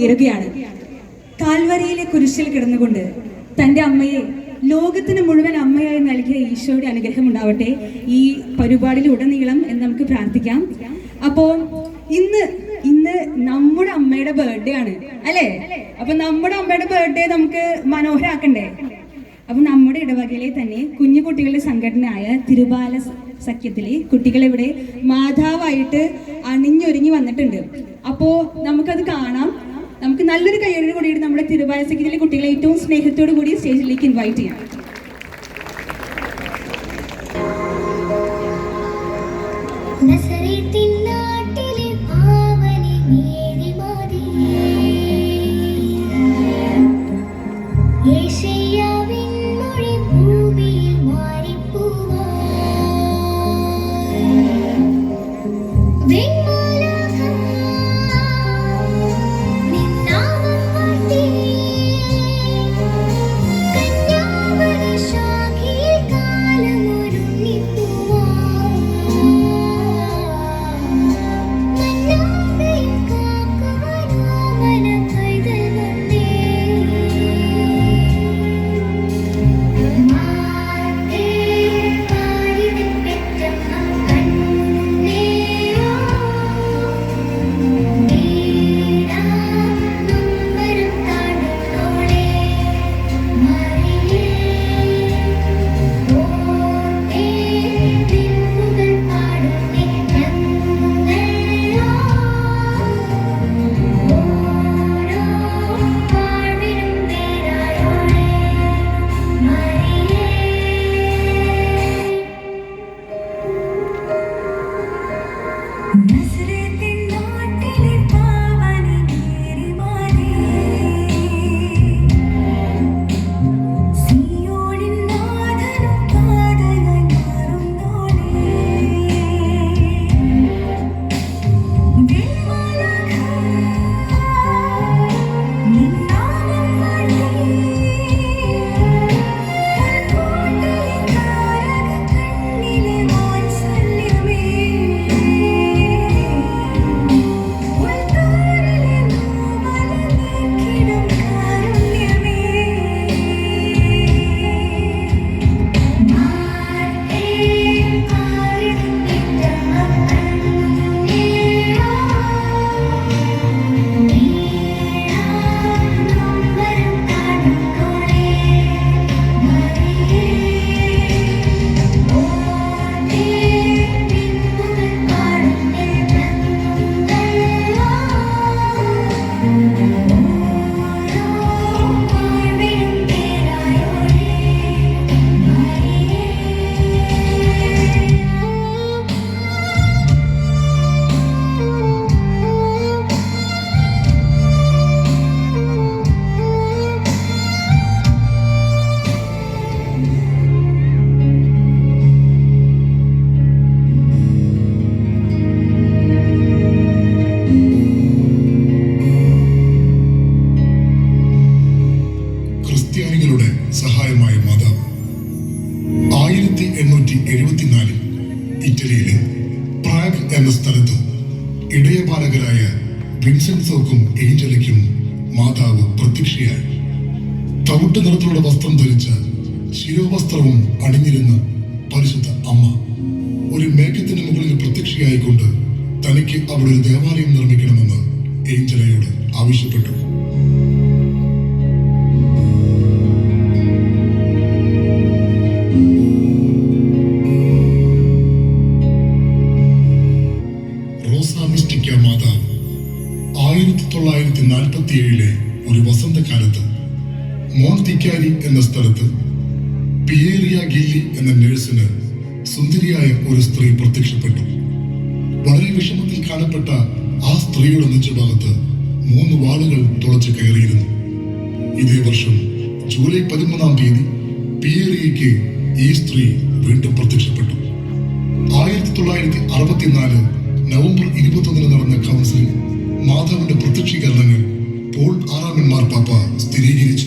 ഉയരുകയാണ്. കാൽവരിയിലെ കുരിശിൽ കിടന്നുകൊണ്ട് തൻ്റെ അമ്മയെ ലോകത്തിന് മുഴുവൻ അമ്മയായി നൽകിയ ഈശോയുടെ അനുഗ്രഹം ഉണ്ടാവട്ടെ ഈ പരിപാടിയിലുടനീളം എന്ന് നമുക്ക് പ്രാർത്ഥിക്കാം. അപ്പോൾ ഇന്ന് നമ്മുടെ അമ്മയുടെ ബർത്ത്ഡേ ആണ് അല്ലേ? അപ്പൊ നമ്മുടെ അമ്മയുടെ ബർത്ത്ഡേ നമുക്ക് മനോഹരാക്കണ്ടേ? അപ്പൊ നമ്മുടെ ഇടവകയിലെ തന്നെ കുഞ്ഞു കുട്ടികളുടെ സംഘടനയായ തിരുബാല സഖ്യത്തിലെ കുട്ടികളിവിടെ മാതാവായിട്ട് അണിഞ്ഞൊരുങ്ങി വന്നിട്ടുണ്ട്. അപ്പോൾ നമുക്കത് കാണാം. നമുക്ക് നല്ലൊരു കയ്യോട് കൂടിയിട്ട് നമ്മുടെ തിരുബാല സഖ്യത്തിലെ കുട്ടികളെ ഏറ്റവും സ്നേഹത്തോടു കൂടി സ്റ്റേജിലേക്ക് ഇൻവൈറ്റ് ചെയ്യാം. സഹായമായ മാതാവ് 1874 ഇറ്റലിയിലെ പ്രാഗ് എന്ന സ്ഥലത്ത് ഇടയപാലകരായ വിൻസെൻസോക്കും ഏഞ്ചലയ്ക്കും മാതാവ് പ്രത്യക്ഷയായി. തവിട്ട് നിറത്തിലുള്ള വസ്ത്രം ധരിച്ച ശിരോവസ്ത്രവും അണിഞ്ഞിരുന്ന പരിശുദ്ധ അമ്മ ഒരു മേഘത്തിന് മുകളിൽ പ്രത്യക്ഷയായിക്കൊണ്ട് തനിക്ക് അവിടെ ഒരു ദേവാലയം നിർമ്മിക്കണമെന്ന് ഏഞ്ചലയോട് ആവശ്യപ്പെട്ടു. മാതാവ് 1947 ഒരു വസന്തകാലത്ത് മോൺതിക്കാരി എന്ന സ്ഥലത്ത് പിയേറിയ ഗില്ലി എന്ന നഴ്സിന് സുന്ദരിയായ ഒരു സ്ത്രീ പ്രത്യക്ഷപ്പെട്ടു. വളരെ വിഷമത്തിൽ കാണപ്പെട്ട ആ സ്ത്രീയുടെ നെഞ്ചുഭാഗത്ത് 3 വാളുകൾ തുളച്ചു കയറിയിരുന്നു. ഇതേ വർഷം ജൂലൈ 13 പിയേറിയയ്ക്ക് ഈ സ്ത്രീ വീണ്ടും പ്രത്യക്ഷപ്പെട്ടു. 1964 നവംബർ 21 നടന്ന കൗൺസിലിൽ മാതാവിന്റെ പ്രത്യക്ഷീകരണങ്ങൾ പോൾ 6 മാർപ്പാപ്പ സ്ഥിരീകരിച്ചു.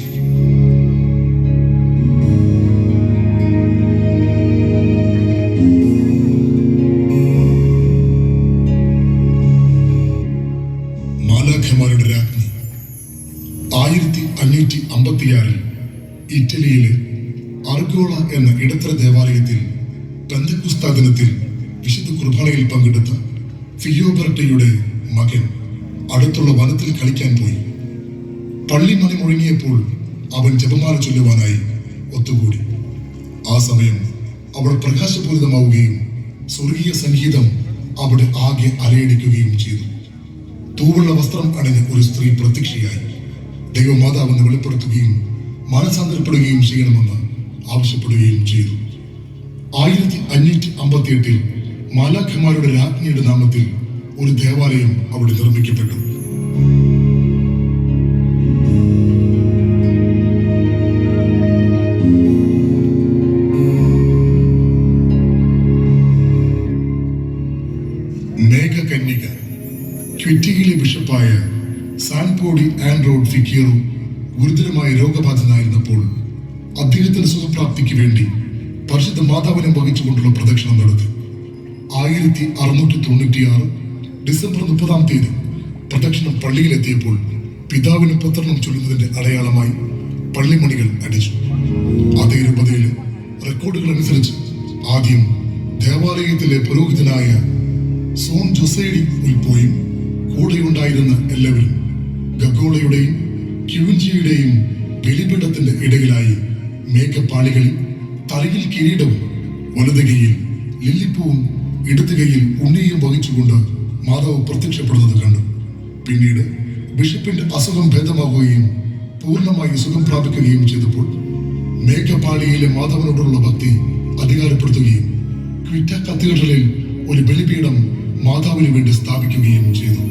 മാലാഖമാരുടെ രാജ്ഞി 1556 ഇറ്റലിയിലെ അർഗോള എന്ന ഇടത്തര ദേവാലയത്തിൽ പെന്തക്കോസ്താ ദിനത്തിൽ വിശുദ്ധ കുർബാനയിൽ പങ്കെടുത്ത ഫിയോബർട്ടയുടെ മകൻ അടുത്തുള്ള വനത്തിൽ കളിക്കാൻ പോയി. പള്ളി മണി മുഴങ്ങിയപ്പോൾ അവൻ ജപമാല ചൊല്ലുവാനായി ഒത്തുകൂടി. ആ സമയം അവൾ പ്രകാശപൂരിതമാവുകയും സ്വർഗീയ സംഗീതം അവിടെ ആകെ അലയടിക്കുകയും ചെയ്തു. തൂവുള്ള വസ്ത്രം അണിഞ്ഞ ഒരു സ്ത്രീ പ്രത്യക്ഷയായി ദൈവമാതാവെന്ന് വെളിപ്പെടുത്തുകയും മാനസാന്തരപ്പെടുകയും ചെയ്യണമെന്ന് ആവശ്യപ്പെടുകയും ചെയ്തു. 1558 മാലാഖമാരുടെ രാജ്ഞിയുടെ നാമത്തിൽ ഒരു ദേവാലയം അവിടെ നിർമ്മിക്കപ്പെട്ടു. മേഘകന്യക ക്വിറ്റിയിലെ ബിഷപ്പായ സാൻപോഡി ആൻഡ്രോഡ് ഫിക്കിയറോ ഗുരുതരമായ രോഗബാധിതനായിരുന്നപ്പോൾ അദ്ദേഹത്തിന്റെ സുഖപ്രാപ്തിക്ക് വേണ്ടി പരിശുദ്ധ മാതാവിനെ വഹിച്ചുകൊണ്ടുള്ള പ്രദക്ഷിണം നടത്തി. 1696 ഡിസംബർ 30 പ്രദക്ഷിണം പള്ളിയിലെത്തിയപ്പോൾ പിതാവിനും പുത്രനും ചൊല്ലുന്നതിന്റെ അടയാളമായി പള്ളിമണികൾ അടിച്ചു. അതേ രൂപതയിലെ റെക്കോർഡുകൾ അനുസരിച്ച് ആദ്യം ദേവാലയത്തിലെ പുരോഹിതനായ സോൺ ജോസേഡി ഉൽപ്പോയും കൂടെയുണ്ടായിരുന്ന എല്ലാവരും ഗഗോളയുടെയും ക്യൂൻജിയുടെയും ബലിപീഠത്തിന്റെ ഇടയിലായി മേഘപ്പാളികളിൽ തലയിൽ കിരീടവും വലതുകൈയിൽ ലില്ലിപ്പൂവും ഇടതുകൈയിൽ ഉണ്ണിയും വഹിച്ചുകൊണ്ട് മാതാവ് പ്രത്യക്ഷപ്പെടുന്നത് കണ്ടു. പിന്നീട് ബിഷപ്പിന്റെ അസുഖം ഭേദമാകുകയും പൂർണ്ണമായി സുഖം പ്രാപിക്കുകയും ചെയ്തപ്പോൾ മേഘപാളിയിലെ മാതാവിനോടുള്ള ഭക്തി അധികാരപ്പെടുത്തുകയും ക്വിറ്റ കത്തീഡ്രലിൽ ഒരു ബലിപീഠം മാതാവിന് വേണ്ടി സ്ഥാപിക്കുകയും ചെയ്തു.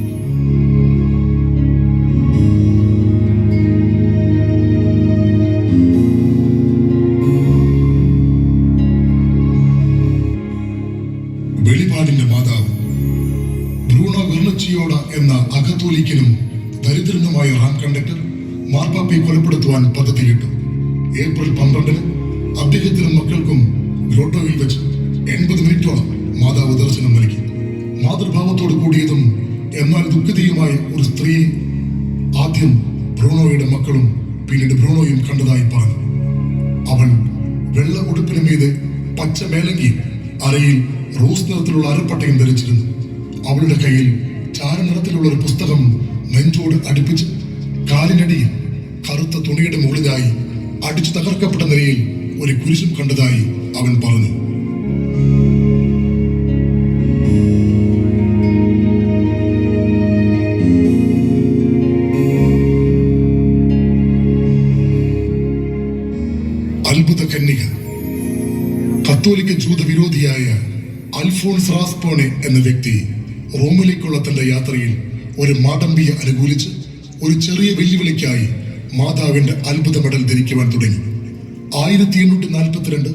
വെളിപാടിന്റെ മാതാവ് ബ്രൂണോ വെർണച്ചിയോഡ എന്ന അകത്തോലിക്കനും ദരിദ്രനുമായ റാം കണ്ടക്ടർ മാർപ്പാപ്പയെ കൊലപ്പെടുത്തുവാൻ പദ്ധതിയിട്ടു. ഏപ്രിൽ 12 അദ്ദേഹത്തിനും മക്കൾക്കും ഗ്രോട്ടോയിൽ വെച്ച് 80 മിനിറ്റോളം മാതാവ് ദർശനം നൽകി. മാതൃഭാവത്തോട് കൂടിയതും എന്നാൽ ദുഃഖിതയുമായ ഒരു സ്ത്രീയെ ആദ്യം ബ്രൂണോയുടെ മക്കളും പിന്നീട് ബ്രൂണോയും കണ്ടതായി പറഞ്ഞു. അവൾ വെള്ള ഉടുപ്പിന് മീതെ പച്ച മേലങ്കി അരയിൽ റോസ് നിറത്തിലുള്ള അരപ്പട്ടയും ധരിച്ചിരുന്നു. അവളുടെ കയ്യിൽ ചാരനിറത്തിലുള്ള ഒരു പുസ്തകം നെഞ്ചോട് അടുപ്പിച്ച് കാലിനടിയിൽ കറുത്ത തുണിയുടെ മുകളിലായി അടിച്ചു തകർക്കപ്പെട്ട നിലയിൽ ഒരു കുരിശും കണ്ടതായി അവൻ പറഞ്ഞു. അത്ഭുത കന്യക കത്തോലിക്ക ജൂത വിരോധിയായ അൽഫോൺസ് റാസ്പോണെ എന്ന വ്യക്തി റോമിലേക്കുള്ള തന്റെ യാത്രയിൽ ഒരു മാടമ്പിയെ അനുകൂലിച്ച് ഒരു ചെറിയ വെല്ലുവിളിക്കായി മാതാവിന്റെ അത്ഭുത മെഡൽ ധരിക്കുവാൻ തുടങ്ങി. 1842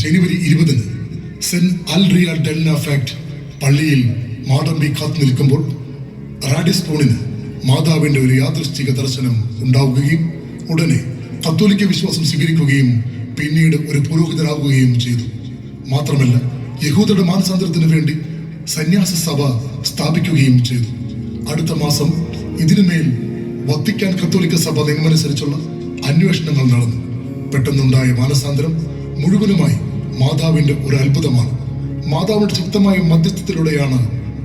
ജനുവരി 20 സെന്റ് അൽറിയ ഡെൽന ഫാക്ട് പള്ളിയിൽ മാടമ്പി കാത്തു നിൽക്കുമ്പോൾ റാഡിസ്പോണിന് മാതാവിന്റെ ഒരു യാദൃശ്ചിക ദർശനം ഉണ്ടാവുകയും ഉടനെ കത്തോലിക്ക വിശ്വാസം സ്വീകരിക്കുകയും പിന്നീട് ഒരു പുരോഹിതനാവുകയും ചെയ്തു. മാത്രമല്ല യഹൂദരുടെ മാനസാന്തരത്തിന് വേണ്ടി സന്യാസ സഭ സ്ഥാപിക്കുകയും ചെയ്തു. അടുത്ത മാസം ഇതിനുമേൽ വത്തിക്കാൻ കത്തോലിക്ക സഭ നിയമമനുസരിച്ചുള്ള അന്വേഷണങ്ങൾ നടന്നു. പെട്ടെന്നുണ്ടായ മാനസാന്തരം മുഴുവനുമായി മാതാവിന്റെ ഒരു അത്ഭുതമാണ്. മാതാവിന്റെ ശക്തമായ മധ്യസ്ഥത്തിലൂടെയാണ്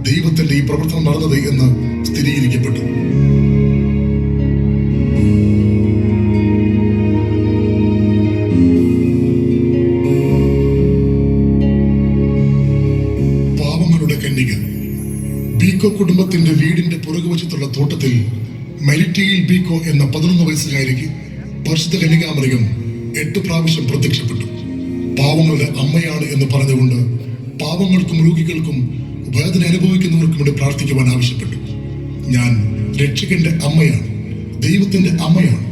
ദൈവത്തിന്റെ ഈ പ്രവർത്തനം നടന്നത് എന്ന് സ്ഥിരീകരിക്കപ്പെട്ടു. ബീക്കോ കുടുംബത്തിന്റെ വീടിന്റെ പുറകുവശത്തുള്ള തോട്ടത്തിൽ മെരിറ്റിയിൽ ബീക്കോ എന്ന 11 വയസ്സുകാരിക്ക് പരിശുദ്ധ കന്യകാമറിയം 8 പ്രാവശ്യം പ്രത്യക്ഷപ്പെട്ടു. പാവങ്ങളുടെ അമ്മയാണ് എന്ന് പറഞ്ഞുകൊണ്ട് പാവങ്ങൾക്കും രോഗികൾക്കും വേദന അനുഭവിക്കുന്നവർക്കും വേണ്ടി പ്രാർത്ഥിക്കുവാൻ ആവശ്യപ്പെട്ടു. ഞാൻ രക്ഷകന്റെ അമ്മയാണ്, ദൈവത്തിന്റെ അമ്മയാണ്,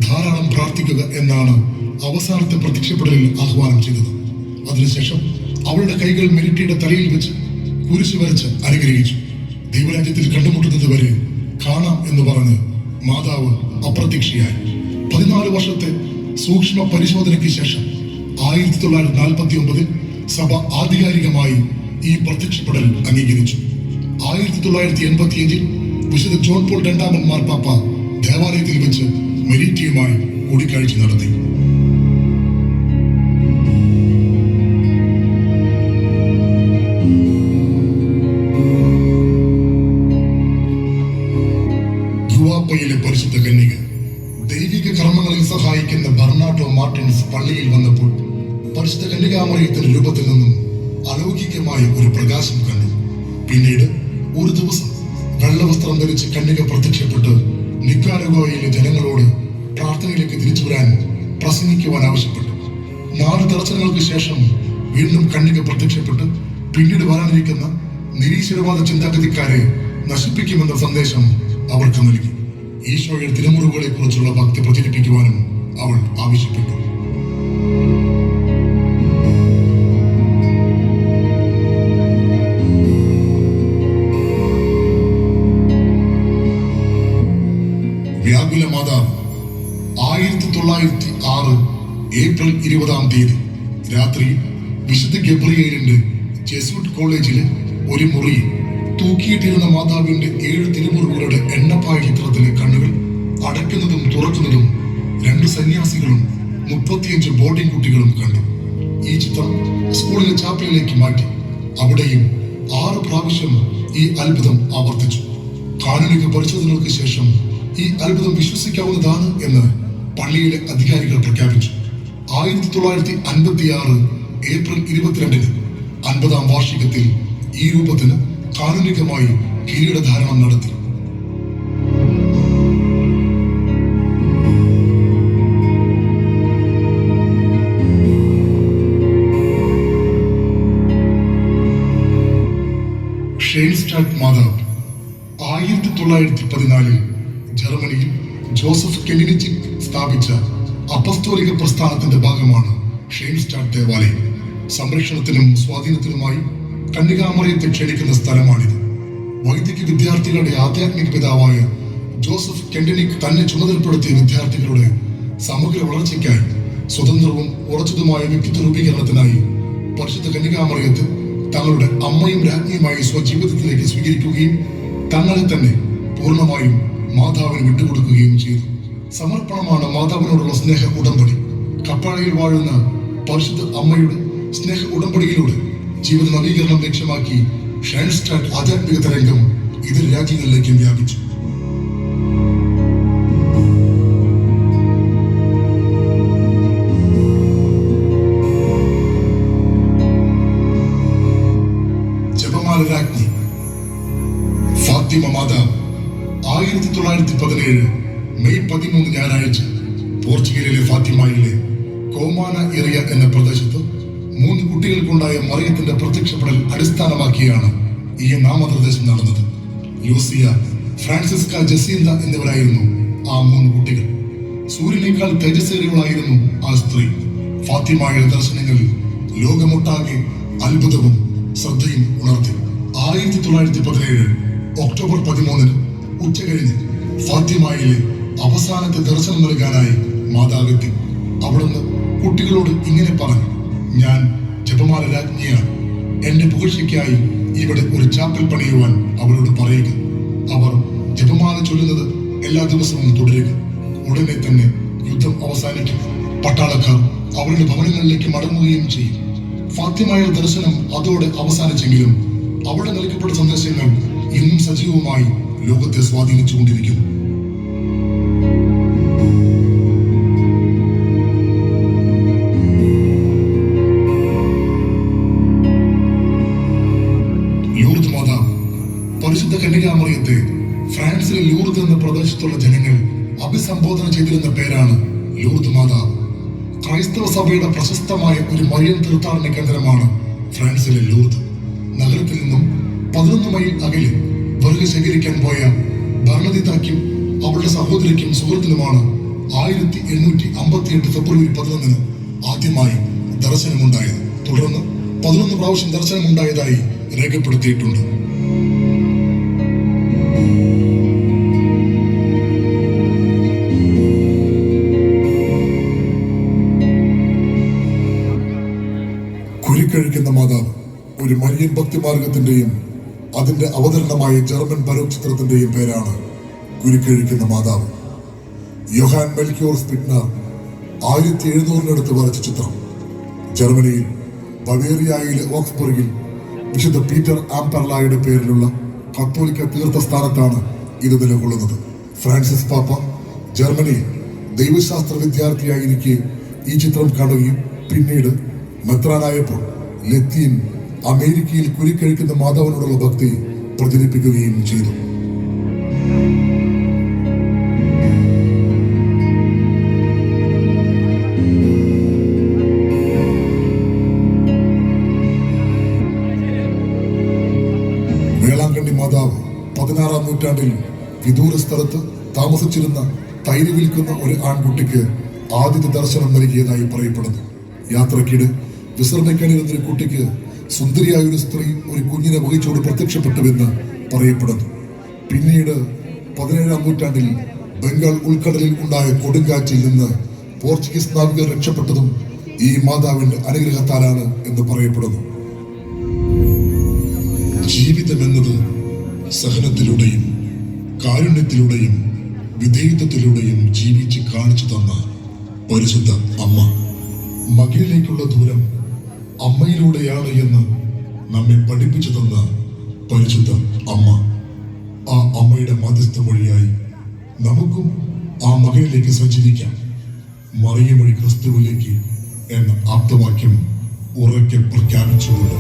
ധാരാളം പ്രാർത്ഥിക്കുക എന്നാണ് അവസാനത്തെ പ്രത്യക്ഷപ്പെടലിൽ ആഹ്വാനം ചെയ്തത്. അതിനുശേഷം അവളുടെ കൈകൾ മെരിറ്റിയുടെ തലയിൽ വെച്ച് കുരിശ് വരച്ച് അനുഗ്രഹിച്ചു. ദൈവരാജ്യത്തിൽ കണ്ടുമുട്ടുന്നത് വരെ കാണാം എന്ന് പറഞ്ഞ് മാതാവ് അപ്രത്യക്ഷയായി. 14 വർഷത്തെ സൂക്ഷ്മ പരിശോധനയ്ക്ക് ശേഷം 1949 സഭ ആധികാരികമായി ഈ പ്രത്യക്ഷപ്പെടൽ അംഗീകരിച്ചു. 1985 വിശുദ്ധ ജോൺ പോൾ II മാർപ്പാപ്പ ദേവാലയത്തിൽ വെച്ച് മെരീറ്റിയെ കൂടിക്കാഴ്ച നടത്തി. ധ്രുവാപ്പയിലെ പരിശുദ്ധ കന്യക ദൈവിക കർമ്മങ്ങളിൽ സഹായിക്കുന്ന ബർണാഡോ മാർട്ടിൻസ് പള്ളിയിൽ വന്നപ്പോൾ പരിശുദ്ധ കന്യകാമറിയത്തിന്റെ രൂപത്തിൽ നിന്നും അലൗകികമായ ഒരു പ്രകാശം കണ്ടു. പിന്നീട് ഒരു ദിവസം വെള്ളവസ്ത്രം ധരിച്ച് കന്യക പ്രത്യക്ഷപ്പെട്ട് നിക്കാരാഗ്വയിലെ ജനങ്ങളോട് പ്രാർത്ഥനയിലേക്ക് തിരിച്ചു വരാൻ പ്രസംഗിക്കുവാൻ ആവശ്യപ്പെട്ടു. 4 ദർശനങ്ങൾക്ക് ശേഷം വീണ്ടും കന്യക പ്രത്യക്ഷപ്പെട്ട് പിന്നീട് വരാനിരിക്കുന്ന നിരീശ്വരവാദ ചിന്താഗതിക്കാരെ നശിപ്പിക്കുമെന്ന സന്ദേശം അവർക്ക് നൽകി. ഈശോയുടെ തിരുമുറിവുകളെ കുറിച്ചുള്ള ഭക്തി പ്രചരിപ്പിക്കുവാനും അവൾ ആവശ്യപ്പെട്ടു. വ്യാകുല മാതാവ് 1906 ഏപ്രിൽ 20 രാത്രി വിശുദ്ധ ഗബ്രിയേലിന്റെ ജെസ്യൂട്ട് കോളേജിലെ ഒരു മുറിയിൽ തൂക്കിയിട്ടിരുന്ന മാതാവിന്റെ 7 തിരുമുറിവുകളുടെ എണ്ണപ്പായ ചിത്രത്തിലെ കണ്ണുകൾ അടയ്ക്കുന്നതും തുറക്കുന്നതും 2 സന്യാസികളും 35 ബോർഡിംഗ് കുട്ടികളും കണ്ടു. ഈ ചിത്രം സ്കൂളിലെ ചാപ്പലിലേക്ക് മാറ്റി. അവിടെയും 6 പ്രാവശ്യം ഈ അത്ഭുതം ആവർത്തിച്ചു. കാനൂനിക പരിശോധനകൾക്ക് ശേഷം ഈ അത്ഭുതം വിശ്വസിക്കാവുന്നതാണ് എന്ന് പള്ളിയിലെ അധികാരികൾ പ്രഖ്യാപിച്ചു. 1956 ഏപ്രിൽ 22 50-ാം വാർഷികത്തിൽ ഈ രൂപത്തിന് കാനൂനികമായി കിരീടധാരണം നടത്തി. ഷെയ്ൻസ്റ്റാറ്റ് മാതാവ് 1914 ജർമ്മനിയിൽ ജോസഫ് കെനിനിച്ചിക് സ്ഥാപിച്ച അപ്പസ്തോലിക പ്രസ്ഥാനത്തിന്റെ ഭാഗമാണ് ഷെയ്ൻസ്റ്റാറ്റ് ദേവാലയം. സംരക്ഷണത്തിനും സ്വാധീനത്തിനുമായി കന്യകാമറിയത്തെ ക്ഷണിക്കുന്ന സ്ഥലമാണിത്. വൈദിക വിദ്യാർത്ഥികളുടെ ആധ്യാത്മിക പിതാവായ ജോസഫ് കെന്റനിക് തന്നെ ചുമതലപ്പെടുത്തിയ വിദ്യാർത്ഥികളുടെ സമഗ്ര വളർച്ചയ്ക്കായി സ്വതന്ത്രവും ഉറച്ചതുമായ വ്യക്തിത്വ രൂപീകരണത്തിനായി പരിശുദ്ധ കന്യകാമറിയത്തെ തങ്ങളുടെ അമ്മയും രാജ്ഞിയുമായി സ്വജീവിതത്തിലേക്ക് സ്വീകരിക്കുകയും തങ്ങളെ തന്നെ പൂർണ്ണമായും മാതാവിന് വിട്ടുകൊടുക്കുകയും ചെയ്തു. സമർപ്പണമാണ് മാതാവിനോടുള്ള സ്നേഹ ഉടമ്പടി. കപ്പാഴയിൽ വാഴുന്ന പരിശുദ്ധ അമ്മയുടെ സ്നേഹ ഉടമ്പടിയിലൂടെ ജീവിത നവീകരണം ലക്ഷ്യമാക്കി ഷെയ്ൻസ്റ്റാറ്റ് ആധ്യാത്മിക തരംഗം ഇതര രാജ്യങ്ങളിലേക്കും വ്യാപിച്ചു. ജപമാല രാജ്ഞി ഫാത്തിമ മാതാവ് 1917 മെയ് 13 ഞായറാഴ്ച പോർച്ചുഗലിലെ ഫാത്തിമയിലെ കോമാന ഏറിയ എന്ന പ്രദേശത്ത് 3 കുട്ടികൾക്കുണ്ടായ മറിയത്തിന്റെ പ്രത്യക്ഷപ്പെടൽ അടിസ്ഥാനമാക്കിയാണ് ഈ നാമനിർദ്ദേശം നടന്നത്. ലൂസിയ, ഫ്രാൻസിസ്ക, ജസീന്ത എന്നിവരായിരുന്നു ആ 3 കുട്ടികൾ. സൂര്യനേക്കാൾ തേജസ്സേറിയവളായിരുന്നു ആ സ്ത്രീ. ഫാത്തിമയുടെ ദർശനങ്ങൾ ലോകമൊട്ടാകെ അത്ഭുതവും ശ്രദ്ധയും ഉണർത്തി. 1917 ഒക്ടോബർ 13 ഉച്ചകഴിഞ്ഞ് ഫാത്തിമയിലെ അവസാനത്തെ ദർശനം നൽകാനായി മാതാവെത്തി. അവിടുന്ന് കുട്ടികളോട് ഇങ്ങനെ പറഞ്ഞു: ഞാൻ ജപമാല രാജ്ഞിയാണ്. എന്റെ പുകഴ്ചയ്ക്കായി ഇവിടെ ഒരു ചാപ്പൽ പണിയുവാൻ അവരോട് പറയുക. അവർ ജപമാല ചൊല്ലുന്നത് എല്ലാ ദിവസവും തുടരുക. ഉടനെ തന്നെ യുദ്ധം അവസാനിക്കും. പട്ടാളക്കാർ അവരുടെ ഭവനങ്ങളിലേക്ക് മടങ്ങുകയും ചെയ്യും. ഫാത്തിമയുടെ ദർശനം അതോടെ അവസാനിച്ചെങ്കിലും അവിടെ നൽകപ്പെട്ട സന്ദേശങ്ങൾ ഇന്നും സജീവമായി ലോകത്തെ സ്വാധീനിച്ചുകൊണ്ടിരിക്കുന്നു. ലൂർദ് മാതാവ്. പരിശുദ്ധ കന്യകാമറിയത്തെ ഫ്രാൻസിലെ ലൂർദ് എന്ന പ്രദേശത്തുള്ള ജനങ്ങൾ അഭിസംബോധന ചെയ്തിരുന്ന പേരാണ് ലൂർദ് മാതാവ്. ക്രൈസ്തവ സഭയുടെ പ്രശസ്തമായ ഒരു മറിയം തീർത്ഥാടന കേന്ദ്രമാണ് ഫ്രാൻസിലെ ലൂർദ്. നഗരത്തിൽ നിന്നും 11 മൈൽ അകലെ വിറക് ശേഖരിക്കാൻ പോയ ബർണദിതാക്കും അവളുടെ സഹോദരിക്കും സുഹൃത്തിനുമാണ് 1858 ഫെബ്രുവരി 11 ആദ്യമായി ദർശനമുണ്ടായത്. തുടർന്ന് 11 പ്രാവശ്യം ദർശനമുണ്ടായതായി രേഖപ്പെടുത്തിയിട്ടുണ്ട്. കുരിക്കഴിക്കുന്ന മാതാവ് ഒരു മരിയൻ ഭക്തിമാർഗത്തിന്റെയും അതിന്റെ അവതരണമായ ജർമ്മൻ ബരോക്ക് ചിത്രത്തിന്റെയും പേരാണ് കുരിക്കഴിക്കുന്ന മാതാവ്. യോഹാൻ മെൽക്യോർ സ്പിറ്റ്നർ 1700-നടുത്ത് വരച്ച ചിത്രം. ജർമ്മനിയിൽ ബവേറിയയിലെ ഓക്സ്ബർഗിൽ വിശുദ്ധ പീറ്റർ ആംപെർലായുടെ പേരിലുള്ള കത്തോലിക്ക തീർത്ഥസ്ഥാനത്താണ് ഇത് നിലകൊള്ളുന്നത്. ഫ്രാൻസിസ് പാപ്പ ജർമ്മനിയിൽ ദൈവശാസ്ത്ര വിദ്യാർത്ഥിയായിരിക്കെ ഈ ചിത്രം കാണുകയും പിന്നീട് മെത്രാനായപ്പോൾ ലത്തീൻ അമേരിക്കയിൽ കുരുക്കഴിക്കുന്ന മാതാവിനോടുള്ള ഭക്തി പ്രചരിപ്പിക്കുകയും ചെയ്തു. വേളാങ്കണ്ണി മാതാവ് 16-ാം നൂറ്റാണ്ടിൽ വിദൂര സ്ഥലത്ത് താമസിച്ചിരുന്ന തൈര് വിൽക്കുന്ന ഒരു ആൺകുട്ടിക്ക് ആദ്യത്തെ ദർശനം നൽകിയതായി പറയപ്പെടുന്നു. യാത്രക്കിടെ വിശ്രമിക്കാനിരുന്നൊരു കുട്ടിക്ക് സുന്ദരിയായ ഒരു സ്ത്രീ ഒരു കുഞ്ഞിനെ വഹിച്ചോട് പ്രത്യക്ഷപ്പെട്ടുവെന്ന് പറയപ്പെടുന്നു. പിന്നീട് 17-ാം നൂറ്റാണ്ടിൽ ബംഗാൾ ഉൾക്കടലിൽ ഉണ്ടായ കൊടുങ്കാറ്റിൽ നിന്ന് പോർച്ചുഗീസ് നാവികർ രക്ഷപ്പെട്ടതും ഈ മാതാവിന്റെ അനുഗ്രഹത്താലാണ് എന്ന് പറയപ്പെടുന്നു. ജീവിതം എന്നത് സഹനത്തിലൂടെയും കാരുണ്യത്തിലൂടെയും വിധേയത്വത്തിലൂടെയും ജീവിച്ച് കാണിച്ചു തന്ന പരിശുദ്ധ അമ്മ. മകനിലേക്കുള്ള ദൂരം അമ്മയിലൂടെയാണ് എന്ന് നമ്മെ പഠിപ്പിച്ചു തന്ന പരിശുദ്ധ അമ്മ. ആ അമ്മയുടെ മധ്യസ്ഥ വഴിയായി നമുക്കും ആ മകനിലേക്ക് സഞ്ചരിക്കാം. മറിയം വഴി ക്രിസ്തുവിലേക്ക് എന്ന ആപ്തവാക്യം ഉറക്കെ പ്രഖ്യാപിച്ചുകൊണ്ട്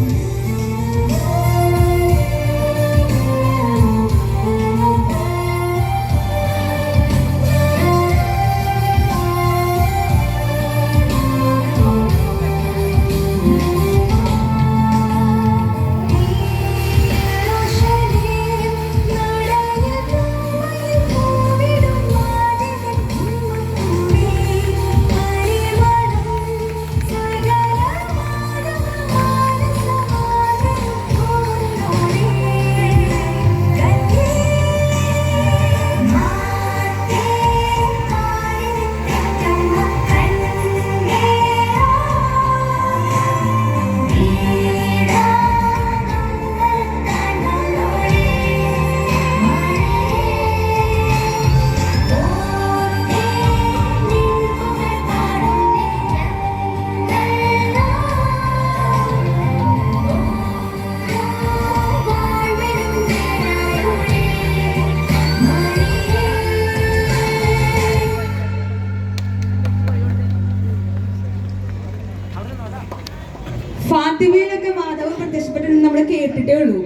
ഫാത്തിമയിലൊക്കെ മാതാവ് പ്രത്യക്ഷപ്പെട്ടിട്ട് നമ്മൾ കേട്ടിട്ടേ ഉള്ളൂ.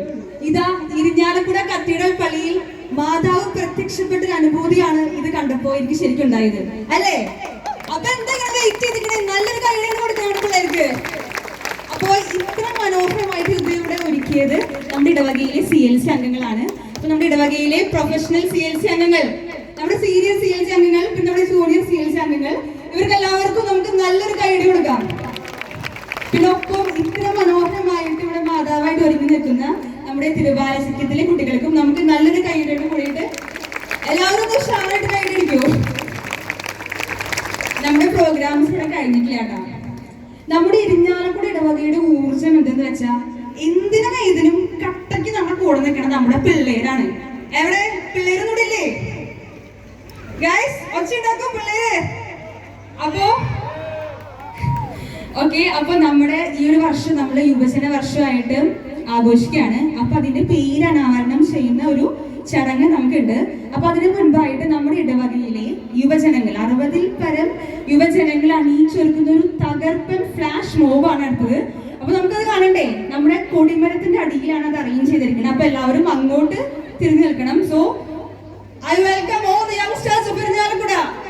ഇതാ ഇരിഞ്ഞാലക്കുട കത്തീഡ്രൽ പള്ളിയിൽ മാതാവ് പ്രത്യക്ഷപ്പെട്ടൊരു അനുഭൂതിയാണ് ഇത് കണ്ടപ്പോ എനിക്ക് ശരിക്കും ഉണ്ടായത്, അല്ലേ? അപ്പൊ എന്താ വെയിറ്റ് ചെയ്തിരിക്കണേ? നല്ലൊരു കൈയ്യടി കൊടുക്കണം പിള്ളേർക്ക്. അപ്പോൾ ഇത്ര മനോഹരമായിട്ട് ഇത് ഇവിടെ ഒരുക്കിയത് നമ്മുടെ ഇടവകയിലെ CLC അംഗങ്ങളാണ്. അപ്പൊ നമ്മുടെ ഇടവകയിലെ പ്രൊഫഷണൽ CLC അംഗങ്ങൾ, നമ്മുടെ സീനിയർ CLC അംഗങ്ങൾ, പിന്നെ നമ്മുടെ ജൂനിയർ CLC അംഗങ്ങൾ, ഇവർക്ക് എല്ലാവർക്കും നമുക്ക് നല്ലൊരു കൈയ്യടി കൊടുക്കാം. പിന്നെ ഒപ്പം ഇത്ര മനോഹരമായിട്ട് ഇവിടെ മാതാവായിട്ട് ഒരുങ്ങി നിൽക്കുന്ന നമ്മുടെ തിരുവാലസത്യത്തിലെ കുട്ടികൾക്കും നമുക്ക് നല്ലൊരു കൈയ്യടിയോട് കൂടിയിട്ട് എല്ലാവരും ഒന്ന് ഉഷാറായിട്ട് കൈയ്യടിക്കൂ. നമ്മുടെ പ്രോഗ്രാംസ് ഇവിടെ കഴിഞ്ഞിട്ടില്ല കേട്ടോ. നമ്മുടെ ഇരിഞ്ഞാലക്കുട ഇടവകയുടെ ഊർജം എന്തെന്ന് വെച്ചാൽ എന്തിനും ഏതിനും കട്ടയ്ക്ക് നമ്മുടെ കൂടെ നിൽക്കണം നമ്മുടെ പിള്ളേരാണ്. എവിടെ പിള്ളേരൊന്നും കൂടെ ഇല്ലേ ഗൈസ്? ഒച്ച ഉണ്ടാക്കും പിള്ളേര്. അപ്പൊ നമ്മുടെ ഈ ഒരു വർഷം നമ്മൾ യുവജന വർഷമായിട്ട് ആഘോഷിക്കുകയാണ്. അപ്പൊ അതിന്റെ പേര് അനാവരണം ചെയ്യുന്ന ഒരു ചടങ്ങ് നമുക്കുണ്ട്. അപ്പൊ അതിന് മുൻപായിട്ട് നമ്മുടെ ഇടവകയിലെ യുവജനങ്ങൾ 60-ൽ പരം യുവജനങ്ങൾ അണിയിച്ചൊരുക്കുന്ന ഒരു തകർപ്പൻ ഫ്ലാഷ് മോബാണ് അടുത്തത്. അപ്പൊ നമുക്കത് കാണണ്ടേ? നമ്മുടെ കൊടിമരത്തിന്റെ അടിയിലാണ് അത് അറേഞ്ച് ചെയ്തിരിക്കുന്നത്. അപ്പൊ എല്ലാവരും അങ്ങോട്ട് തിരിഞ്ഞു നിൽക്കണം. So I welcome all the youngsters of Irinjalakuda.